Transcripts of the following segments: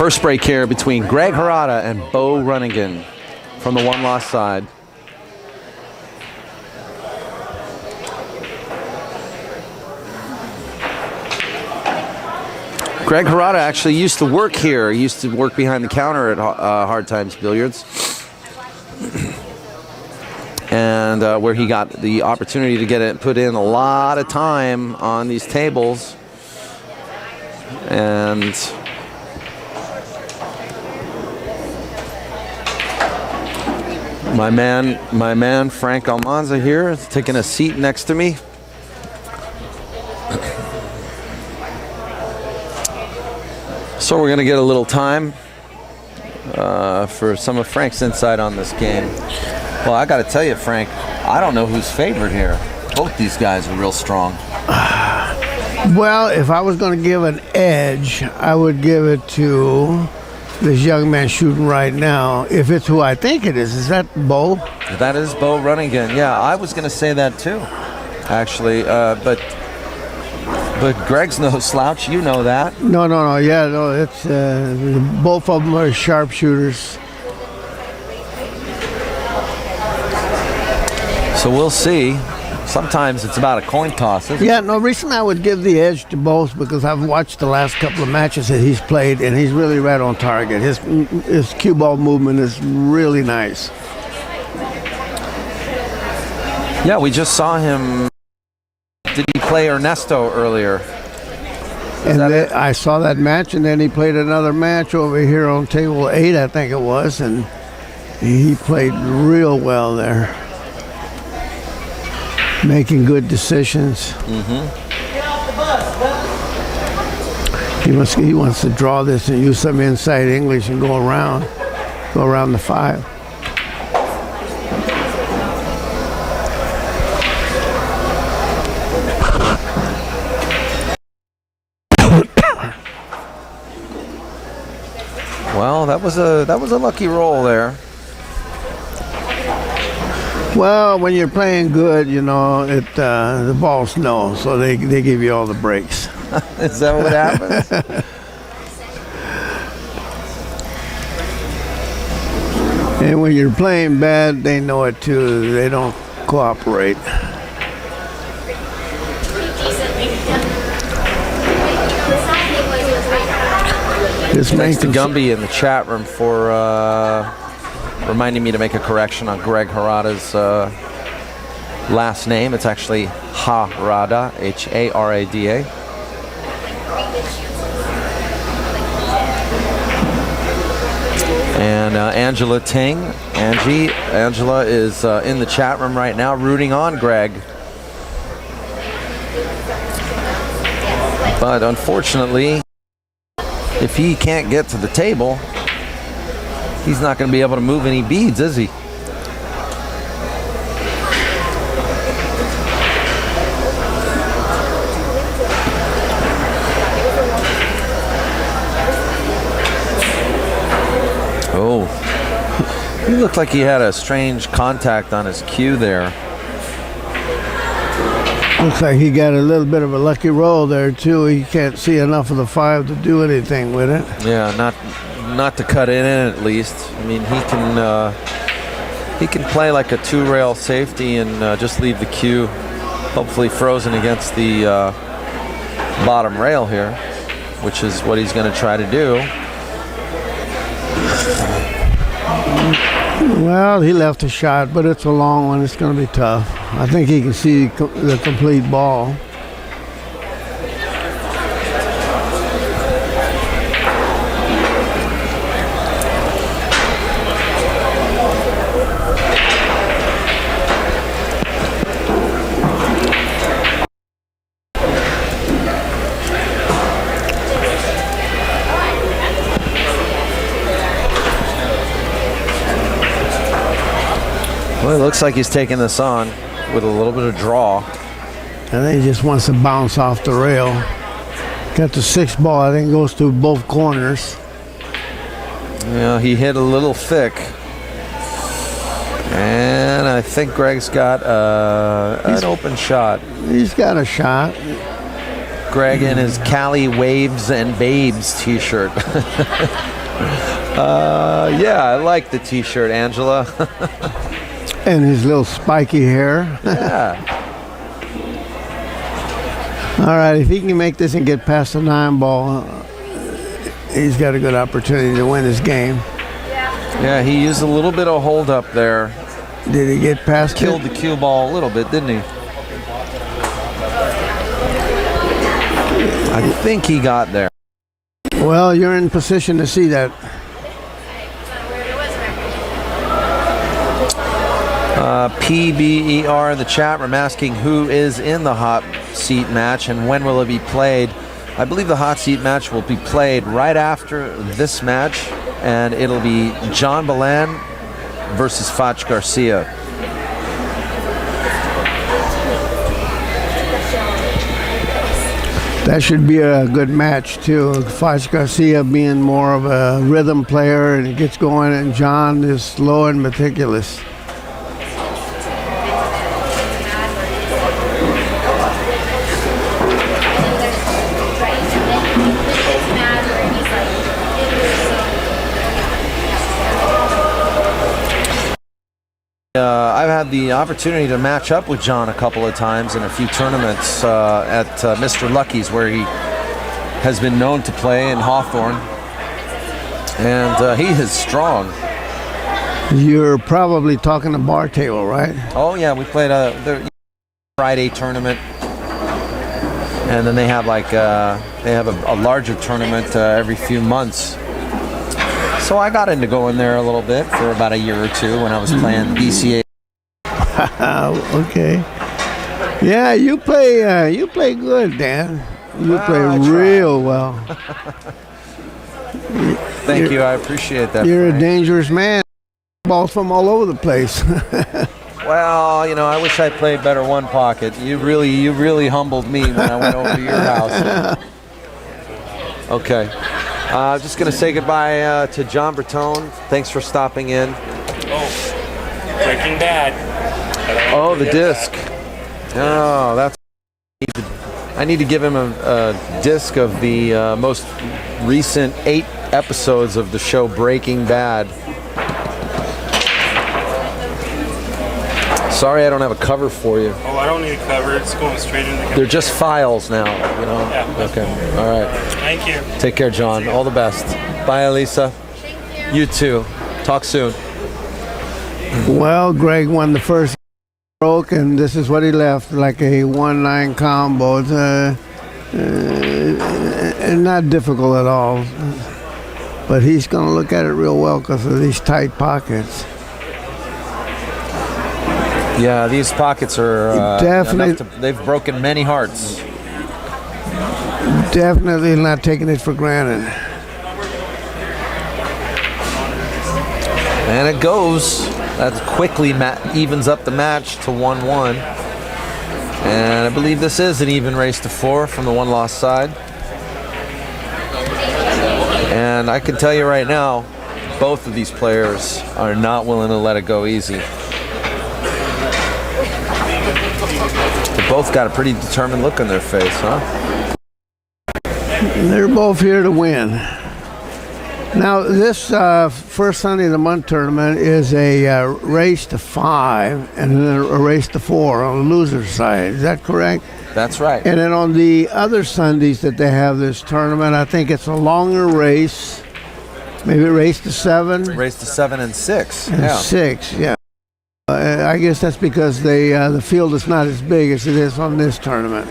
First break here between Greg Harada and Beau Runningen from the one-loss side. Greg Harada actually used to work here. He used to work behind the counter at Hard Times Billiards. And where he got the opportunity to put in a lot of time on these tables. And my man Frank Almanza here is taking a seat next to me. So we're going to get a little time for some of Frank's insight on this game. Well, I got to tell you, Frank, I don't know who's favored here. Both these guys are real strong. Well, if I was going to give an edge, I would give it to this young man shooting right now. If it's who I think it is that Beau? That is Beau Runningen. Yeah, I was going to say that too, actually. But Greg's no slouch. You know that. No. Yeah, no. It's both of them are sharpshooters. So we'll see. Sometimes it's about a coin toss, isn't it? Yeah, no, recently I would give the edge to both because I've watched the last couple of matches that he's played, and he's really right on target. His cue ball movement is really nice. Yeah, we just saw him. Did he play Ernesto earlier? And then I saw that match, and then he played another match over here on table 8, I think it was, and he played real well there. Making good decisions. He wants to draw this and use some inside English and go around the 5. Well, that was a lucky roll there. Well, when you're playing good, you know, the ball's no, so they give you all the breaks. Is that what happens? And when you're playing bad, they know it too. They don't cooperate. Thanks to Gumby in the chat room for reminding me to make a correction on Greg Harada's last name. It's actually Harada, H-A-R-A-D-A. And Angela Ting, Angela is in the chat room right now rooting on Greg. But unfortunately, if he can't get to the table, he's not going to be able to move any beads, is he? Oh, he looked like he had a strange contact on his cue there. Looks like he got a little bit of a lucky roll there too. He can't see enough of the 5 to do anything with it. Yeah, not to cut it in at least. I mean, he can play like a 2-rail safety and just leave the cue hopefully frozen against the bottom rail here, which is what he's going to try to do. Well, he left a shot, but it's a long one. It's going to be tough. I think he can see the complete ball. Well, it looks like he's taking this on with a little bit of draw. I think he just wants to bounce off the rail. Got the 6 ball, I think goes to both corners. Yeah, he hit a little thick. And I think Greg's got an open shot. He's got a shot. Greg in his Cali Waves and Babes t-shirt. Yeah, I like the t-shirt, Angela. And his little spiky hair. Yeah. All right, if he can make this and get past the 9 ball, he's got a good opportunity to win this game. Yeah, he used a little bit of hold up there. Did he get past Killed the cue ball a little bit, didn't he? I think he got there. Well, you're in position to see that. PBER in the chat room asking who is in the hot seat match and when will it be played. I believe the hot seat match will be played right after this match, and it'll be John Balan versus Fach Garcia. That should be a good match too. Fach Garcia being more of a rhythm player and it gets going, and John is slow and meticulous. I've had the opportunity to match up with John a couple of times in a few tournaments at Mr. Lucky's, where he has been known to play in Hawthorne, and he is strong. You're probably talking the bar table, right? Oh yeah, we played the Friday tournament, and then they have like they have a larger tournament every few months. So I got into going there a little bit for about a year or two when I was playing BCA. Okay. Yeah, you play good, Dan. You play real well. Thank you, I appreciate that. You're Frank. a dangerous man. Balls from all over the place. Well, you know, I wish I played better one pocket. You really humbled me when I went over to your house. Okay. Just going to say goodbye to John Bertone. Thanks for stopping in. Oh, Breaking Bad. Oh, the disc. Oh, that's... I need to give him a disc of the most recent 8 episodes of the show Breaking Bad. Sorry I don't have a cover for you. Oh, I don't need a cover. It's going straight in the... They're just files now, you know? Yeah. Okay, all right. Thank you. Take care, John. All the best. Bye, Elisa. Thank you. You too. Talk soon. Well, Greg won the first stroke, and this is what he left, like a 1-9 combo. It's not difficult at all. But he's going to look at it real well because of these tight pockets. Yeah, these pockets are definitely. They've broken many hearts. Definitely not taking it for granted. And it goes. That quickly evens up the match to 1-1. And I believe this is an even race to 4 from the one-loss side. And I can tell you right now, both of these players are not willing to let it go easy. They both got a pretty determined look on their face, huh? They're both here to win. Now, this first Sunday of the month tournament is a race to 5 and then a race to 4 on the loser's side. Is that correct? That's right. And then on the other Sundays that they have this tournament, I think it's a longer race. Maybe a race to 7. Race to 7 and 6. And 6, yeah. I guess that's because the field is not as big as it is on this tournament.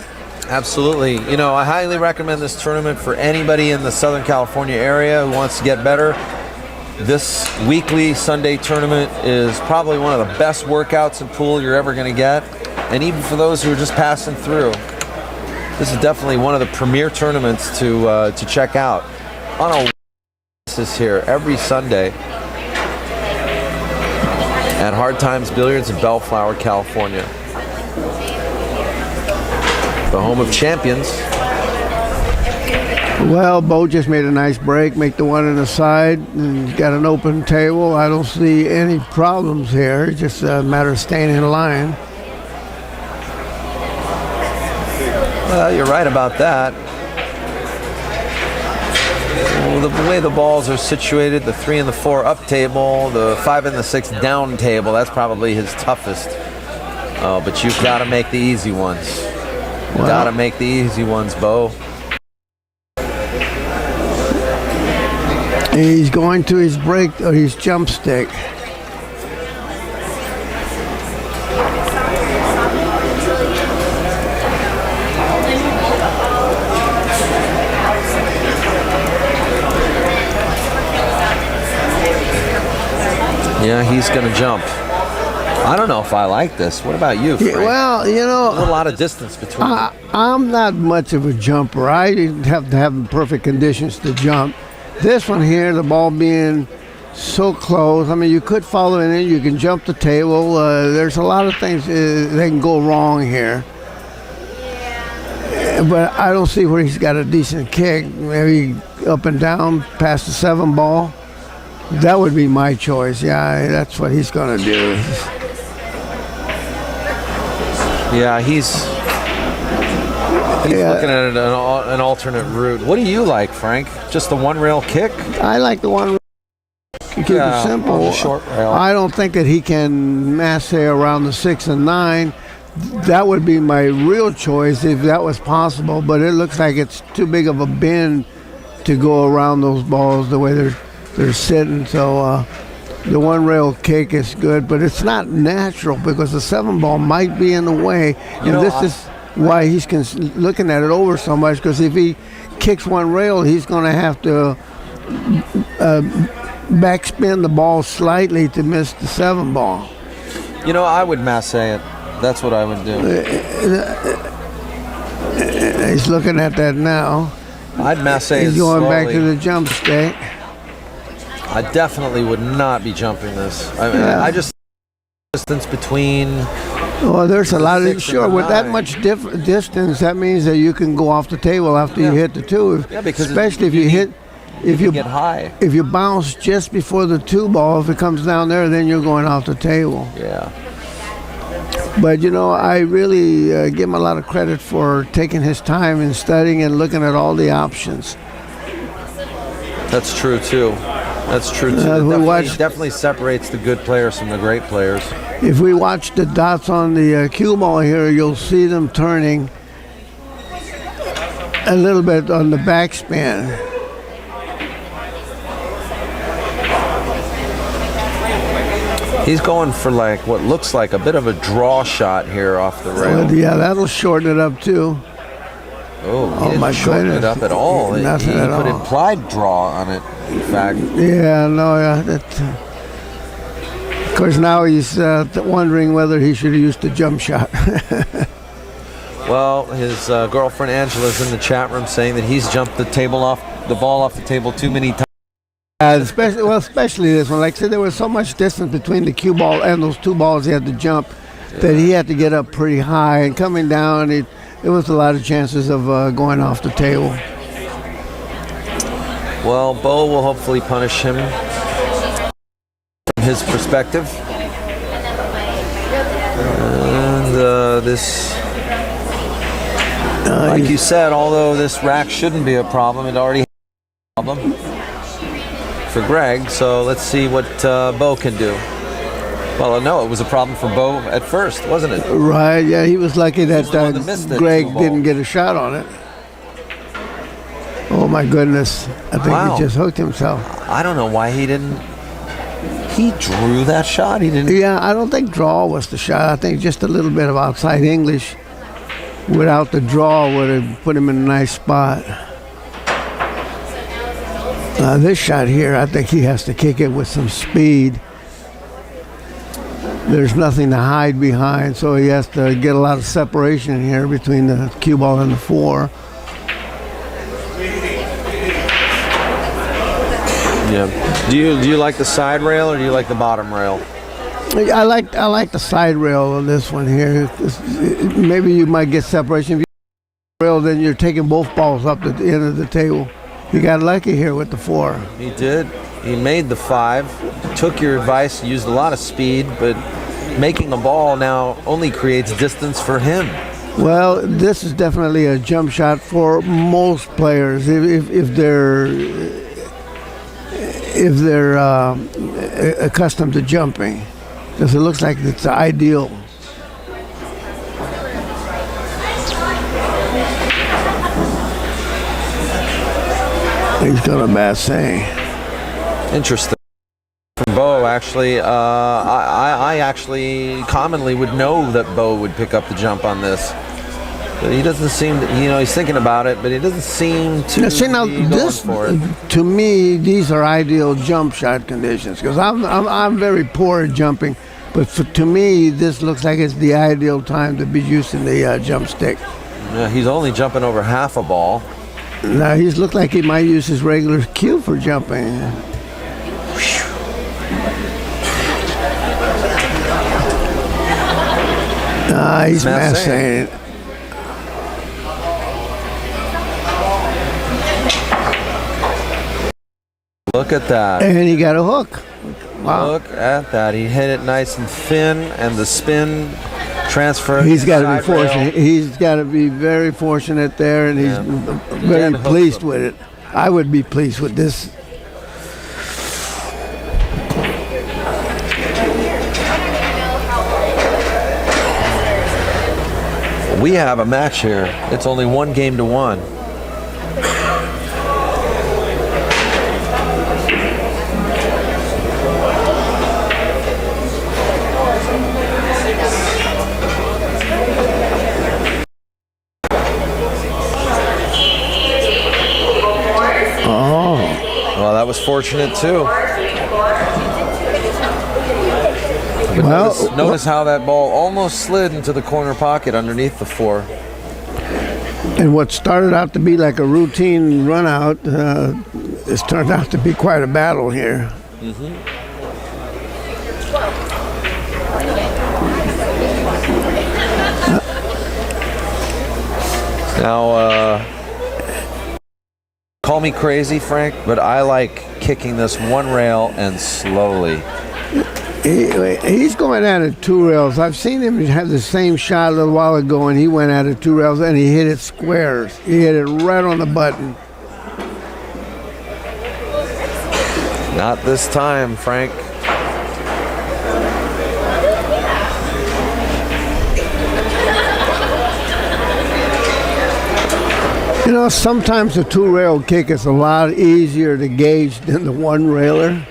Absolutely. You know, I highly recommend this tournament for anybody in the Southern California area who wants to get better. This weekly Sunday tournament is probably one of the best workouts in pool you're ever going to get. And even for those who are just passing through, this is definitely one of the premier tournaments to check out. On a basis here every Sunday at Hard Times Billiards in Bellflower, California. The home of champions. Well, Beau just made a nice break, make the one on the side, and got an open table. I don't see any problems here. It's just a matter of staying in line. Well, you're right about that. Well, the way the balls are situated, the 3 and the 4 up table, the 5 and the 6 down table, that's probably his toughest. But you've got to make the easy ones. Wow. Got to make the easy ones, Beau. He's going to his break or his jump stick. Yeah, he's going to jump. I don't know if I like this. What about you, Frank? Yeah, well, you know, There's a lot of distance between them. I'm not much of a jumper. I didn't have to have the perfect conditions to jump. This one here, the ball being so close, I mean, you could follow it in, you can jump the table. There's a lot of things that can go wrong here. But I don't see where he's got a decent kick. Maybe up and down past the 7 ball. That would be my choice. Yeah, that's what he's going to do. Yeah, he's looking at an alternate route. What do you like, Frank? Just the one rail kick? I like the one. Keep it simple. The short rail. I don't think that he can masse around the 6 and 9. That would be my real choice if that was possible. But it looks like it's too big of a bend to go around those balls the way they're sitting. So the one rail kick is good, but it's not natural because the 7 ball might be in the way. And this is why he's looking at it over so much, because if he kicks one rail, he's going to have to backspin the ball slightly to miss the 7 ball. You know, I would masse it. That's what I would do. He's looking at that now. I'd masse it He's going slowly. back to the jump stick. I definitely would not be jumping this. I just distance between. Well, there's a lot of 6 and sure the with that 9. much distance. That means that you can go off the table after you hit the 2. Yeah, because especially if you hit, if you get high. if you bounce just before the 2 ball, if it comes down there, then you're going off the table. Yeah. But you know, I really give him a lot of credit for taking his time and studying and looking at all the options. That's true too. That's true too. Definitely separates the good players from the great players. If we watch the dots on the cue ball here, you'll see them turning a little bit on the backspin. He's going for like what looks like a bit of a draw shot here off the rail. Yeah, that'll shorten it up too. Oh, he didn't my shorten it goodness. up at all. He Nothing at put all. implied draw on it, in fact. Yeah, no, yeah. Of course, now he's wondering whether he should have used the jump shot. Well, his girlfriend Angela's in the chat room saying that he's jumped the ball off the table too many times. Especially this one. Like I said, there was so much distance between the cue ball and those 2 balls he had to jump that he had to get up pretty high. And coming down, it was a lot of chances of going off the table. Well, Beau will hopefully punish him from his perspective. And this, like you said, although this rack shouldn't be a problem, it already has a problem for Greg. So let's see what Beau can do. Well, no, it was a problem for Beau at first, wasn't it? Right, yeah, he was lucky that the one that missed the Greg 2 ball. didn't get a shot on it. Oh my goodness, I think Wow. he just hooked himself. I don't know why he didn't. He drew that shot. He didn't. Yeah, I don't think draw was the shot. I think just a little bit of outside English without the draw would have put him in a nice spot. This shot here, I think he has to kick it with some speed. There's nothing to hide behind, so he has to get a lot of separation here between the cue ball and the 4. Yeah. Do you like the side rail or do you like the bottom rail? I like the side rail on this one here. Maybe you might get separation. If you rail, then you're taking both balls up to the end of the table. You got lucky here with the 4. He did. He made the 5. Took your advice. Used a lot of speed, but making a ball now only creates distance for him. Well, this is definitely a jump shot for most players if they're accustomed to jumping, because it looks like it's ideal. He's got a basset. Interesting. From Beau, actually, I actually commonly would know that Beau would pick up the jump on this. But he doesn't seem to, he's thinking about it, but he doesn't seem to Now, be going for it. to me, these are ideal jump shot conditions, because I'm very poor at jumping, but to me, this looks like it's the ideal time to be using the jump stick. Yeah, he's only jumping over half a ball. Now, he's looked like he might use his regular cue for jumping. He's massing. Look at that. And he got a hook. Wow. Look at that. He hit it nice and thin, and the spin transfer. He's got to be side rail. fortunate. He's got to be very fortunate there, and he's very Again, pleased hook. with it. I would be pleased with this. We have a match here. It's only 1-1. Well, that was fortunate too. But notice how that ball almost slid into the corner pocket underneath the 4. And what started out to be like a routine run out has turned out to be quite a battle here. Now, call me crazy, Frank, but I like kicking this one rail and slowly. He's going at it 2 rails. I've seen him have the same shot a little while ago, and he went at it 2 rails, and he hit it squares. He hit it right on the button. Not this time, Frank. You know, sometimes the 2-rail kick is a lot easier to gauge than the 1-railer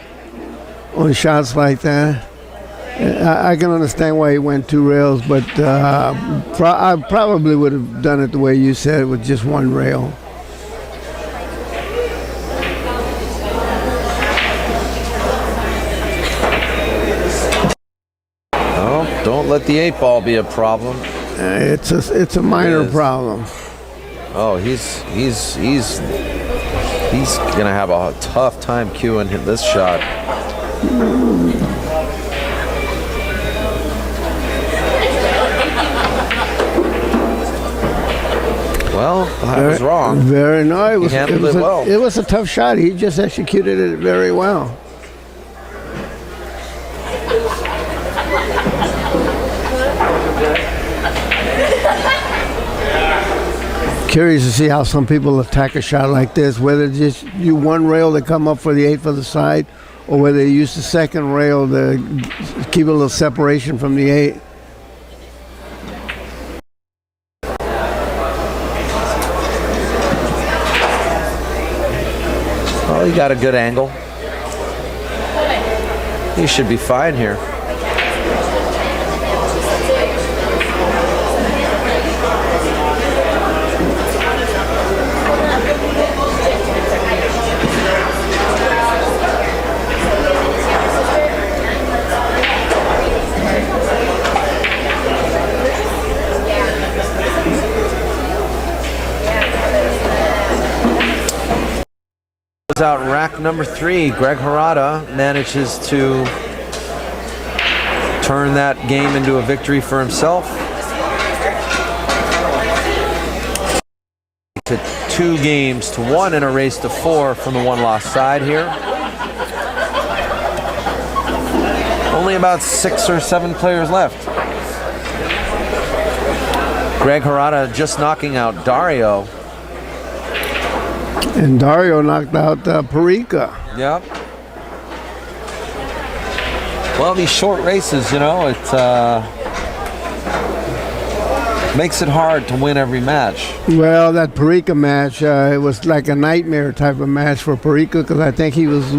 on shots like that. I can understand why he went 2 rails, but I probably would have done it the way you said, with just 1 rail. Oh, don't let the 8 ball be a problem. It's a minor problem. Oh, he's gonna have a tough time cueing this shot. Well, I was wrong. Very nice. He handled it well. It was a tough shot. He just executed it very well. Curious to see how some people attack a shot like this, whether just you 1 rail to come up for the 8 for the side, or whether they use the 2nd rail to keep a little separation from the 8. Well, he got a good angle. He should be fine here. Out rack number 3, Greg Harada manages to turn that game into a victory for himself. To 2 games to 1 in a race to 4 from the 1-loss side here. Only about 6 or 7 players left. Greg Harada just knocking out Dario. And Dario knocked out Perica. Yep. Well, these short races, you know, it makes it hard to win every match. Well, that Perica match, it was like a nightmare type of match for Perica because I think he was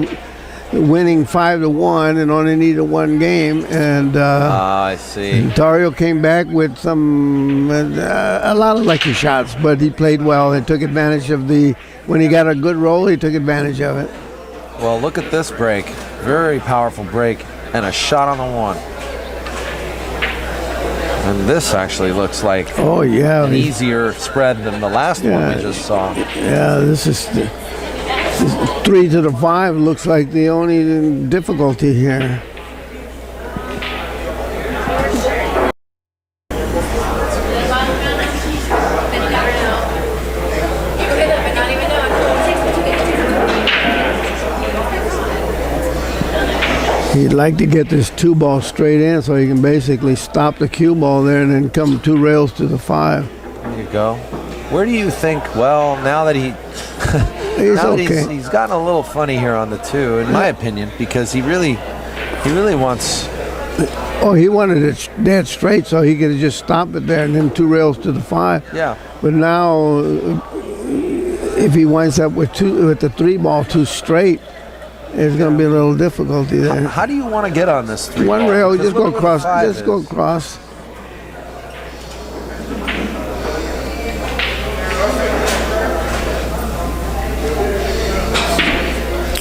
winning 5-1 and only needed one game. And I see. Dario came back with a lot of lucky shots, but he played well and took advantage of when he got a good roll, he took advantage of it. Well, look at this break. Very powerful break and a shot on the one. And this actually looks like an easier spread than the last one we just saw. Yeah, this is 3 to the 5 looks like the only difficulty here. He'd like to get this 2-ball straight in so he can basically stop the cue ball there and then come 2 rails to the 5. There you go. Where do you think, well, now that he's gotten a little funny here on the 2, in my opinion, because he really wants... Oh, he wanted it dead straight so he could just stop it there and then 2 rails to the 5. Yeah. But now, if he winds up with the 3-ball too straight, there's going to be a little difficulty there. How do you want to get on this 3-ball? One rail, just go across. Just go across.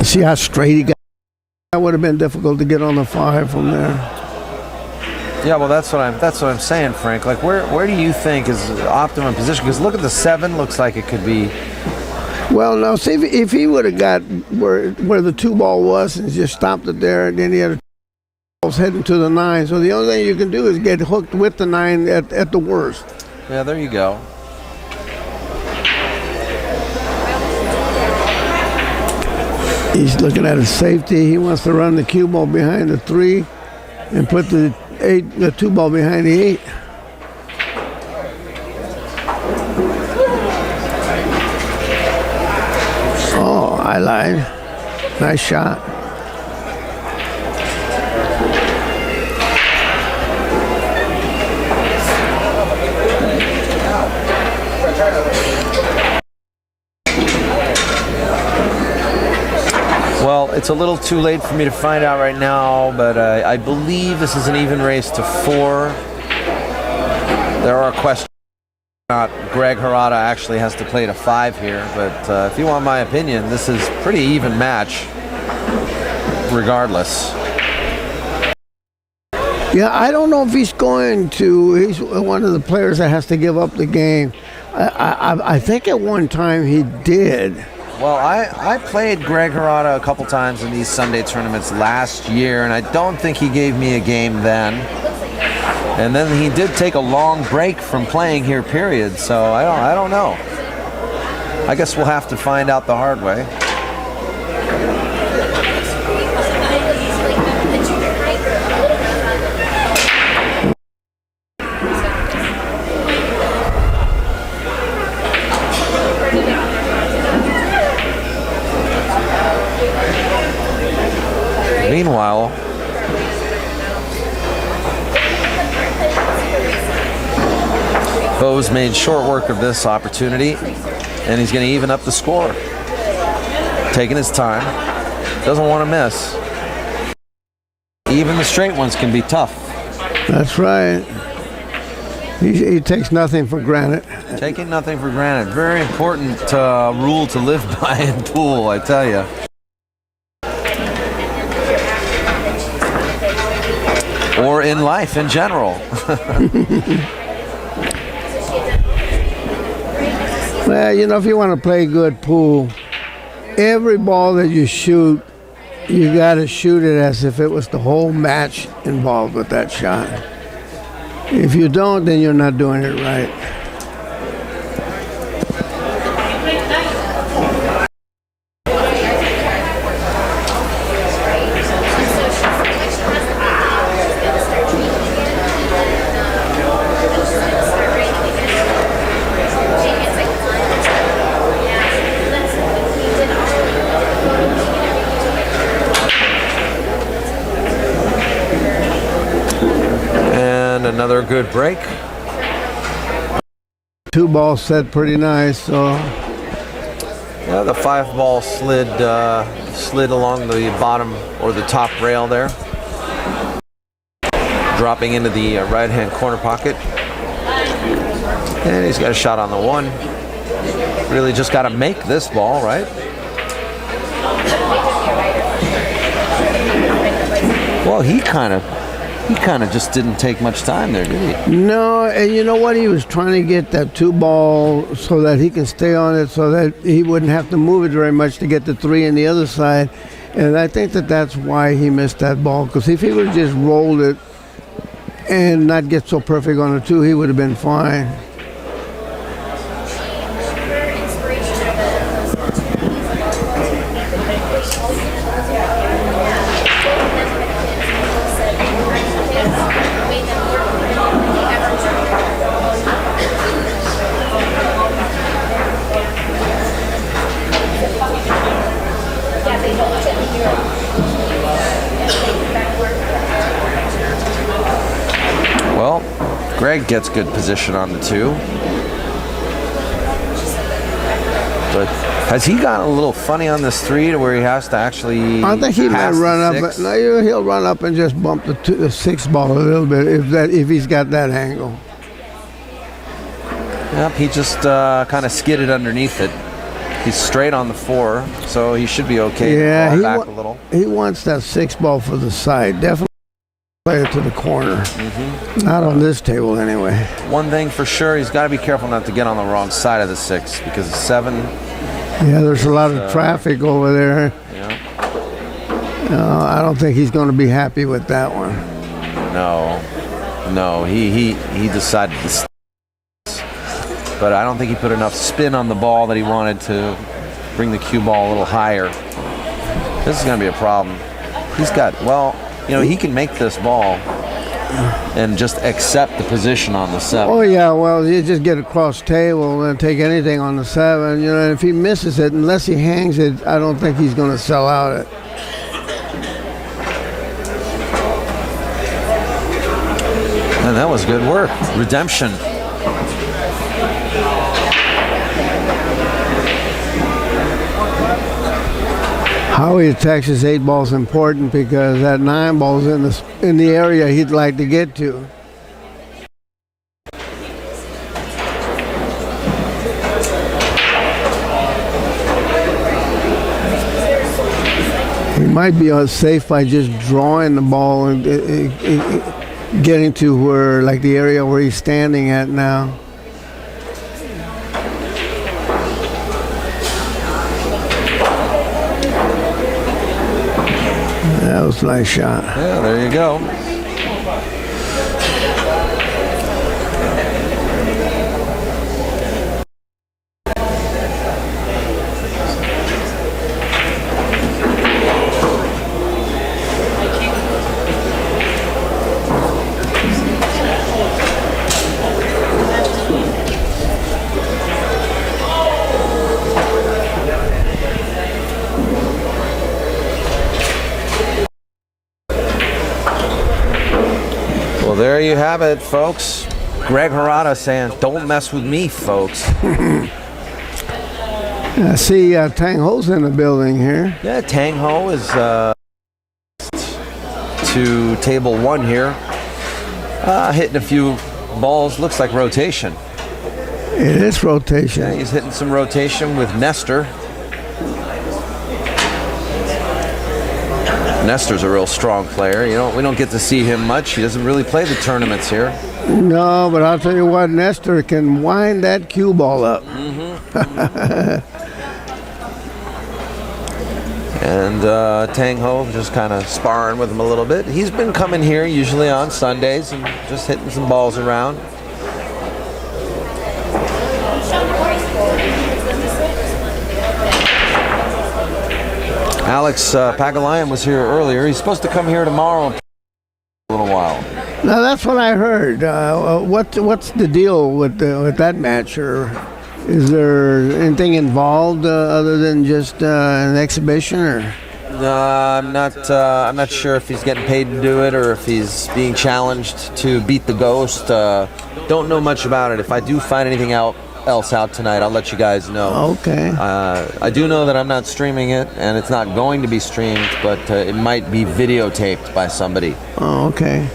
See how straight he got? That would have been difficult to get on the 5 from there. Yeah, well, that's what I'm saying, Frank. Like, where do you think is the optimum position? Because look at the 7. Looks like it could be. Well, no. See, if he would have got where the 2-ball was and just stopped it there, and then he had balls heading to the 9. So the only thing you can do is get hooked with the 9 at the worst. Yeah, there you go. He's looking at his safety. He wants to run the cue ball behind the 3 and put the 2-ball behind the 8. Oh, I lied. Nice shot. Well, it's a little too late for me to find out right now, but I believe this is an even race to 4. There are questions. Not Greg Harada actually has to play to 5 here, but if you want my opinion, this is pretty even match regardless. Yeah, I don't know if he's going to. He's one of the players that has to give up the game. I think at one time he did. Well, I played Greg Harada a couple times in these Sunday tournaments last year, and I don't think he gave me a game then. And then he did take a long break from playing here, period. So I don't know. I guess we'll have to find out the hard way. Meanwhile, Beau's made short work of this opportunity, and he's going to even up the score. Taking his time. Doesn't want to miss. Even the straight ones can be tough. That's right. He takes nothing for granted. Taking nothing for granted. Very important rule to live by in pool, I tell you. Or in life in general. Well, you know, if you want to play good pool, every ball that you shoot, you got to shoot it as if it was the whole match involved with that shot. If you don't, then you're not doing it right. another good break. 2 balls set pretty nice. So Yeah, the 5 ball slid along the bottom or the top rail there, dropping into the right-hand corner pocket. And he's got a shot on the 1. Really just got to make this ball, right? Well, he kind of just didn't take much time there, did he? no, and you know what? He was trying to get that 2 ball so that he can stay on it, so that he wouldn't have to move it very much to get the 3 on the other side. And I think that's why he missed that ball. Because if he would have just rolled it and not get so perfect on the 2, he would have been fine. Well, Greg gets good position on the 2. But has he gotten a little funny on this 3 to where he has to actually I think he might pass run the up. 6? No, he'll run up and just bump the 6 ball a little bit if he's got that angle. Yep, he just kind of skidded underneath it. He's straight on the 4, so he should be okay. Yeah, Fall back a little. he wants that 6 ball for the side. Definitely play it to the corner. Not on this table anyway. One thing for sure, he's got to be careful not to get on the wrong side of the 6 because the 7. Yeah, there's a lot of traffic over there. Yeah. I don't think he's going to be happy with that one. No, he decided to. But I don't think he put enough spin on the ball that he wanted to bring the cue ball a little higher. This is going to be a problem. He's got, well, he can make this ball and just accept the position on the 7. Oh, yeah, well, you just get across table and take anything on the 7. And if he misses it, unless he hangs it, I don't think he's going to sell out it. And that was good work. Redemption. How he attacks his 8 ball is important because that 9 ball's in the area he'd like to get to. He might be safe by just drawing the ball and getting to where, like the area where he's standing at now. That was a nice shot. Yeah, there you go. There you have it, folks. Greg Harada saying, "Don't mess with me, folks." I see Tang Ho's in the building here. Yeah, Tang Ho is to table 1 here. Hitting a few balls. Looks like rotation. It is rotation. Yeah, he's hitting some rotation with Nestor. Nestor's a real strong player. We don't get to see him much. He doesn't really play the tournaments here. No, but I'll tell you what, Nestor can wind that cue ball up. And Tang Ho just kind of sparring with him a little bit. He's been coming here usually on Sundays and just hitting some balls around. Alex Pagalayan was here earlier. He's supposed to come here tomorrow in a little while. Now that's what I heard. What's the deal with that match? Or is there anything involved other than just an exhibition? Or I'm not. I'm not sure if he's getting paid to do it or if he's being challenged to beat the ghost. Don't know much about it. If I do find anything else out tonight, I'll let you guys know. Okay. I do know that I'm not streaming it, and it's not going to be streamed, but it might be videotaped by somebody. Oh, okay.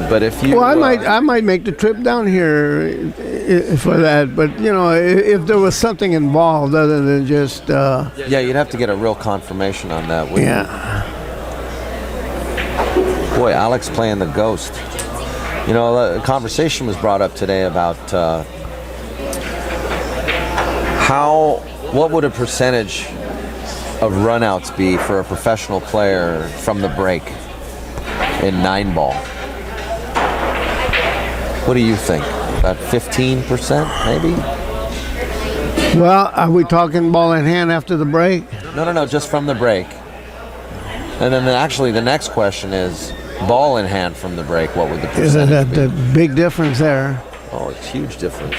But if you, Well, I might make the trip down here for that. But you know, if there was something involved other than just yeah, you'd have to get a real confirmation on that. Wouldn't yeah. you? Boy, Alex playing the ghost. You know, a conversation was brought up today about what would a percentage of runouts be for a professional player from the break in 9-ball? What do you think? About 15%, maybe? Well, are we talking ball in hand after the break? No, just from the break. And then actually the next question is ball in hand from the break. What would the percentage Is be? that the big difference there? Oh, it's huge difference.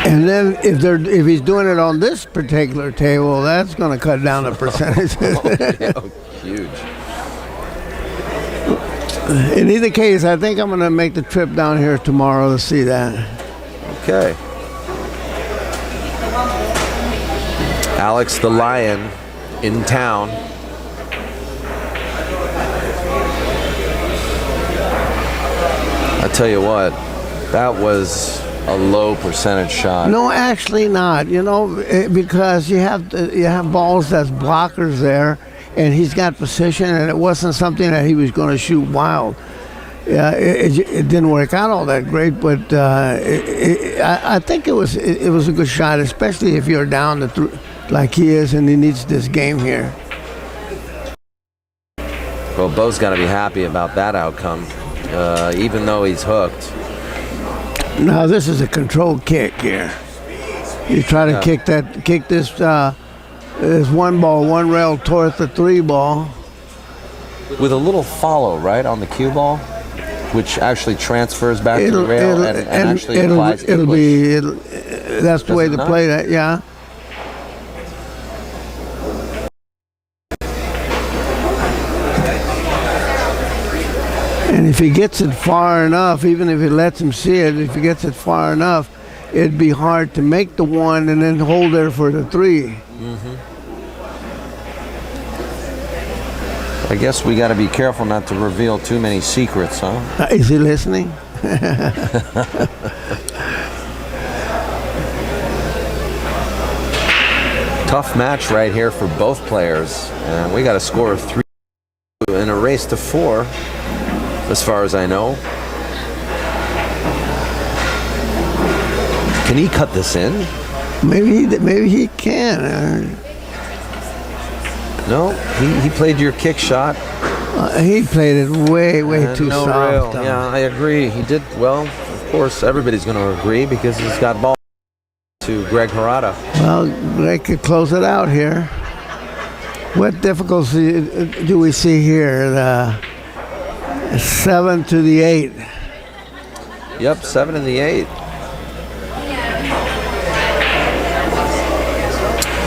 And then if he's doing it on this particular table, that's going to cut down the percentage. Huge. In either case, I think I'm going to make the trip down here tomorrow to see that. Okay. Alex the Lion in town. I tell you what, that was a low percentage shot. No, actually not. You know, because you have balls that's blockers there, and he's got position, and it wasn't something that he was going to shoot wild. Yeah, it didn't work out all that great, but I think it was a good shot, especially if you're down like he is, and he needs this game here. Well, Beau's got to be happy about that outcome, even though he's hooked. Now this is a controlled kick here. You try to kick this. There's 1-ball, 1 rail towards the 3-ball. With a little follow, right, on the cue ball, which actually transfers back to the rail and actually applies English. That's the way to play that, yeah. And if he gets it far enough, even if he lets him see it, if he gets it far enough, it'd be hard to make the 1 and then hold there for the 3. Mm-hmm. I guess we got to be careful not to reveal too many secrets, huh? Is he listening? Tough match right here for both players. And we got a score of 3 in a race to 4, as far as I know. Can he cut this in? Maybe he can. No, he played your kick shot. He played it way too no soft. Rail. Yeah, I agree. He did well. Of course, everybody's going to agree because he's got ball to Greg Harada. Well, Greg could close it out here. What difficulty do we see here? The 7 to the 8. Yep, 7 and the 8.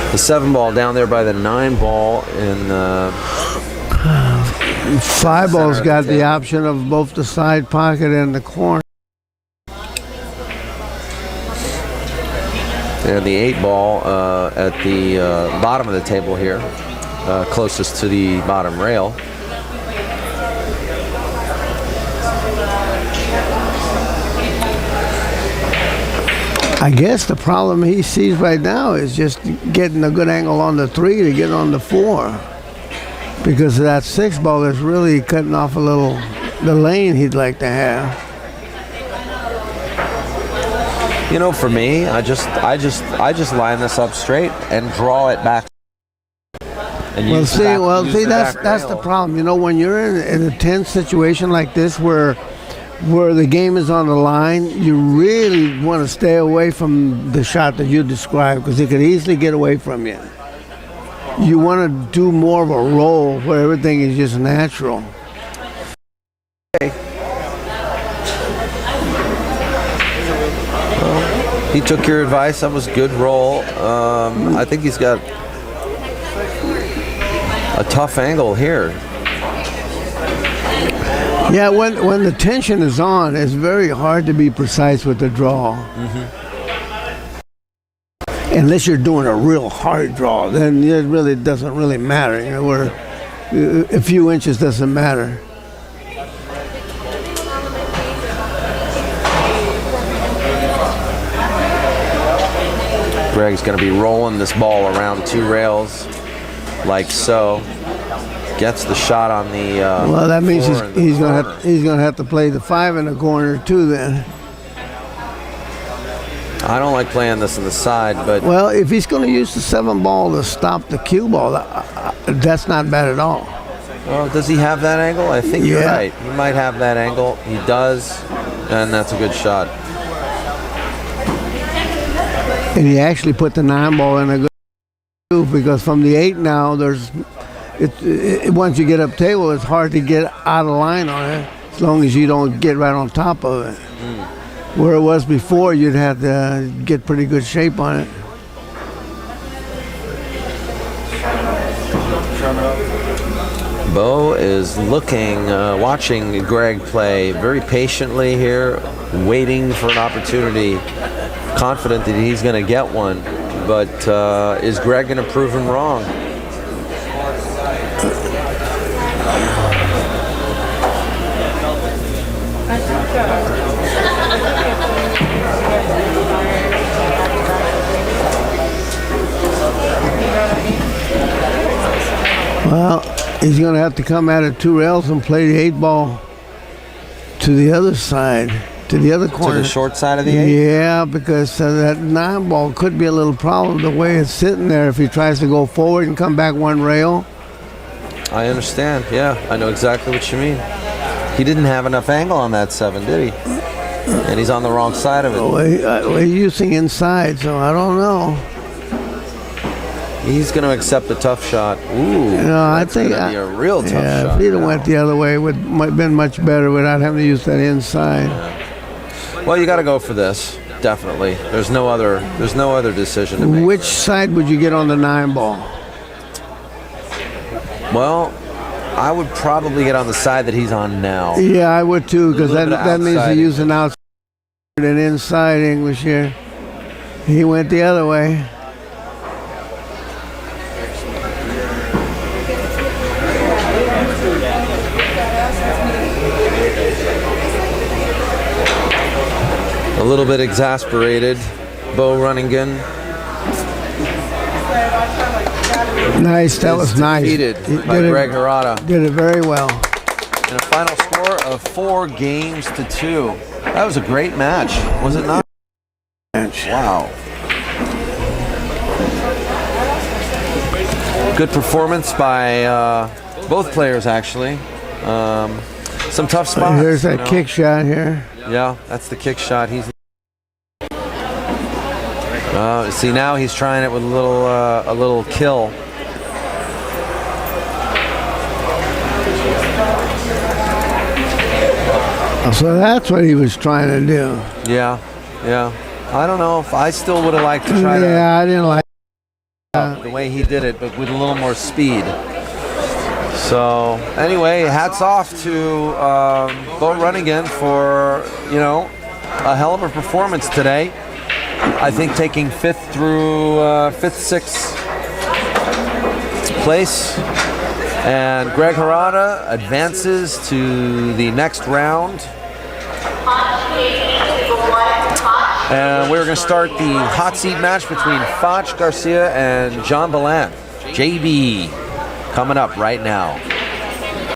The 7-ball down there by the 9-ball in 5-ball's got the option of both the side pocket and the corner. And the 8-ball at the bottom of the table here, closest to the bottom rail. I guess the problem he sees right now is just getting a good angle on the 3 to get on the 4. Because that 6-ball is really cutting off a little the lane he'd like to have. You know, for me, I just line this up straight and draw it back. And use that's the problem. You know, when you're in a tense situation like this where the game is on the line, you really want to stay away from the shot that you described because it could easily get away from you. You want to do more of a roll where everything is just natural. Okay. Well, He took your advice. That was a good roll. I think he's got a tough angle here. Yeah, when the tension is on, it's very hard to be precise with the draw. Unless you're doing a real hard draw, then it really doesn't really matter. You know, where a few inches doesn't matter. Greg's going to be rolling this ball around 2 rails, like so. Gets the shot on the. Well, that means he's corner. gonna have to play the 5 in the corner too. Then. I don't like playing this on the side, but Well, if he's going to use the 7 ball to stop the cue ball, that's not bad at all. well, does he have that angle? I think you're Yeah. right. He might have that angle. He does, and that's a good shot. And he actually put the 9 ball in a good groove, because from the 8 now, once you get up table, it's hard to get out of line on it, as long as you don't get right on top of it. Where it was before, you'd have to get pretty good shape on it. Beau is watching Greg play very patiently here, waiting for an opportunity, confident that he's going to get one. But is Greg going to prove him wrong? Well, he's going to have to come out of 2 rails and play the 8 ball to the other side, to the other corner. To the short side of the 8? Yeah, because that 9 ball could be a little problem the way it's sitting there if he tries to go forward and come back 1 rail. I understand. Yeah, I know exactly what you mean. He didn't have enough angle on that 7, did he? And he's on the wrong side of it. Well, he's using inside, so I don't know. He's going to accept the tough shot. Ooh, I that's think going to be a real tough yeah, shot. if he'd have now. went the other way, it would have been much better without having to use that inside. Well, you got to go for this, definitely. There's no other decision to make. Which side would you get on the 9 ball? Well, I would probably get on the side that he's on now. Yeah, I would too, because little that bit means outside he's using outside and inside English here. He went the other way. A little bit exasperated, Beau Runningen. Nice, that was nice. Defeated He by Greg Harada. Did it very well. In a final score of 4-2. That was a great match, was it not? Wow. Good performance by both players, actually. Some tough spots. Here's that kick shot here. Yeah, that's the kick shot. He's. See, now he's trying it with a little kill. So that's what he was trying to do. Yeah. I don't know if I still would have liked to try Yeah, I didn't like the way he did it, but with a little more speed. So anyway, hats off to Beau Runningen for a hell of a performance today. I think taking 5th through 6th place, and Greg Harada advances to the next round. And we're going to start the hot seat match between Foch Garcia and John Balan. JB coming up right now.